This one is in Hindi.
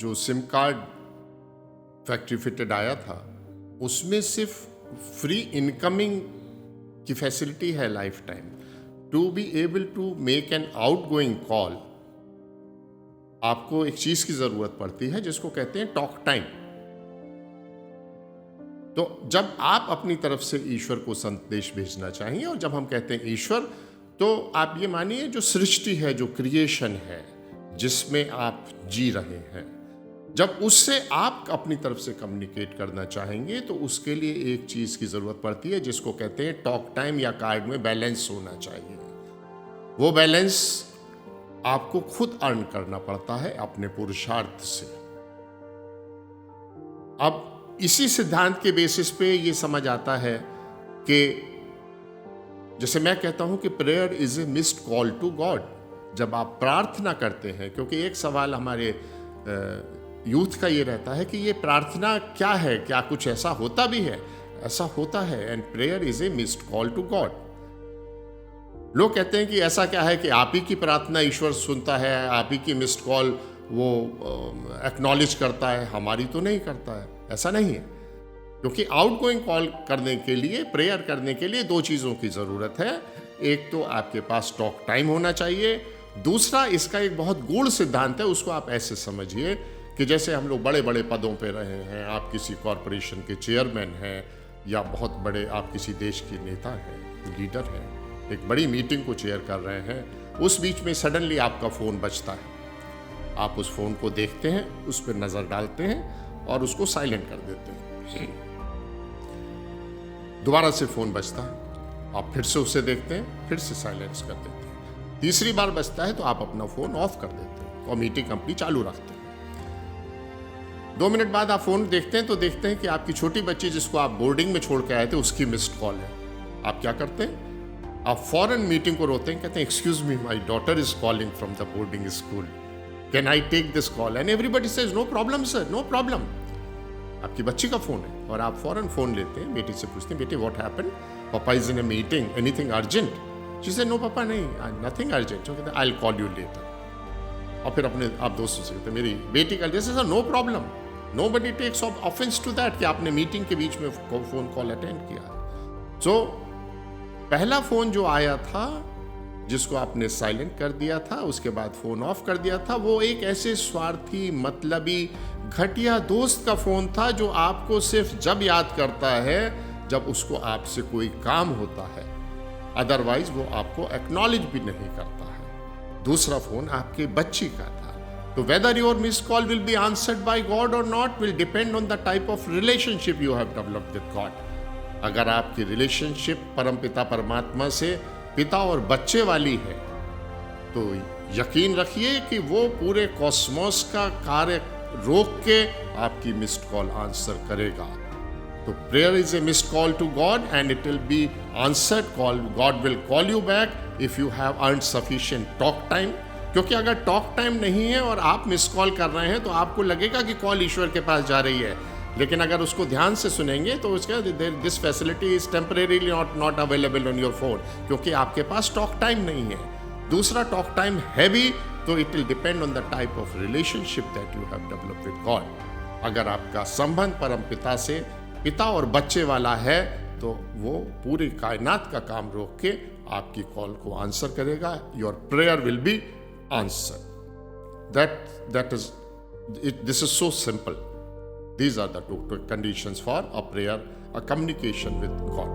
जो सिम कार्ड फैक्ट्री फिटेड आया था उसमें सिर्फ फ्री इनकमिंग की फैसिलिटी है life time. To be able to make an outgoing call आपको एक चीज की जरूरत पड़ती है जिसको कहते हैं टॉक टाइम। तो जब आप अपनी तरफ से ईश्वर को संदेश भेजना चाहिए, और जब हम कहते हैं ईश्वर तो आप ये मानिए जो सृष्टि है, जो क्रिएशन है जिसमें आप जी रहे हैं, जब उससे आप अपनी तरफ से कम्युनिकेट करना चाहेंगे तो उसके लिए एक चीज की जरूरत पड़ती है जिसको कहते हैं टॉक टाइम, या कार्ड में बैलेंस होना चाहिए। वो बैलेंस आपको खुद अर्न करना पड़ता है अपने पुरुषार्थ से। अब इसी सिद्धांत के बेसिस पे ये समझ आता है कि जैसे मैं कहता हूं कि prayer is a missed call to God. जब आप प्रार्थना करते हैं, क्योंकि एक सवाल हमारे यूथ का ये रहता है कि ये प्रार्थना क्या है, क्या कुछ ऐसा होता भी है? ऐसा होता है, and prayer is a missed call to God. लोग कहते हैं कि ऐसा क्या है कि आप ही की प्रार्थना ईश्वर सुनता है, आप ही की मिस्ड कॉल वो एक्नॉलेज करता है, हमारी तो नहीं करता है। ऐसा नहीं है, क्योंकि आउटगोइंग कॉल करने के लिए, प्रेयर करने के लिए दो चीज़ों की ज़रूरत है। एक तो आपके पास टॉक टाइम होना चाहिए, दूसरा इसका एक बहुत गूढ़ सिद्धांत है, उसको आप ऐसे समझिए कि जैसे हम लोग बड़े बड़े पदों पे रहे हैं, आप किसी कॉरपोरेशन के चेयरमैन हैं या बहुत बड़े आप किसी देश के नेता हैं, लीडर हैं, एक बड़ी मीटिंग को चेयर कर रहे हैं, उस बीच में सडनली आपका फ़ोन बजता है। आप उस फ़ोन को देखते हैं, उस पर नज़र डालते हैं और उसको साइलेंट कर देते हैं। दोबारा से फ़ोन बजता है, आप फिर से उसे देखते हैं, फिर से साइलेंस कर देते हैं। तीसरी बार बजता है तो आप अपना फ़ोन ऑफ कर देते हैं और मीटिंग अपनी चालू रखते हैं। 2 मिनट बाद आप फ़ोन देखते हैं तो देखते हैं कि आपकी छोटी बच्ची जिसको आप बोर्डिंग में छोड़ के आए थे उसकी मिस्ड कॉल है। आप क्या करते हैं? आप फौरन मीटिंग को रोकते हैं, कहते हैं excuse me, my daughter is calling from the boarding school, can I take this call? And everybody says no problem sir, no problem. आपकी बच्ची का फ़ोन है और आप फौरन फ़ोन लेते हैं, बेटी से पूछते हैं, बेटी what happened? Papa is in a meeting, anything urgent? She said no papa, नहीं, नथिंग अर्जेंट। तो कहते हैं I will call you later. और फिर अपने आप दोस्तों से कहते हैं मेरी बेटी का जैसे sir no problem, nobody takes offence to that कि आपने मीटिंग के बीच में फ़ोन कॉल अटेंड किया। सो पहला फ़ोन जो आया था जिसको आपने साइलेंट कर दिया था, उसके बाद फ़ोन ऑफ कर दिया था, वो एक ऐसे स्वार्थी, मतलबी, घटिया दोस्त का फ़ोन था जो आपको सिर्फ जब याद करता है जब उसको आपसे कोई काम होता है, अदरवाइज वो आपको एक्नॉलेज भी नहीं करता है। दूसरा फ़ोन आपके बच्ची का था। तो whether your miss call will be answered by God और not will depend on the type of relationship you have developed with God. अगर आपकी रिलेशनशिप परमपिता परमात्मा से पिता और बच्चे वाली है तो यकीन रखिए कि वो पूरे कॉस्मोस का कार्य रोक के आपकी मिस्ड कॉल आंसर करेगा। तो prayer is a missed call to God and it will be answered call. God will call you back if you have earned sufficient talk time. क्योंकि अगर टॉक टाइम नहीं है और आप मिस कॉल कर रहे हैं तो आपको लगेगा कि कॉल ईश्वर के पास जा रही है, लेकिन अगर उसको ध्यान से सुनेंगे तो उसका this facility is temporarily not available on your phone, क्योंकि आपके पास टॉक टाइम नहीं है। दूसरा टॉक टाइम है भी तो it will depend on the type of relationship that you have developed with God. अगर आपका संबंध परम पिता से, पिता और बच्चे वाला है, तो वो पूरी कायनात का काम रोक के आपकी कॉल को आंसर करेगा। Your prayer will be answer. That is it. This is so simple. These are the two conditions for a prayer, a communication with God.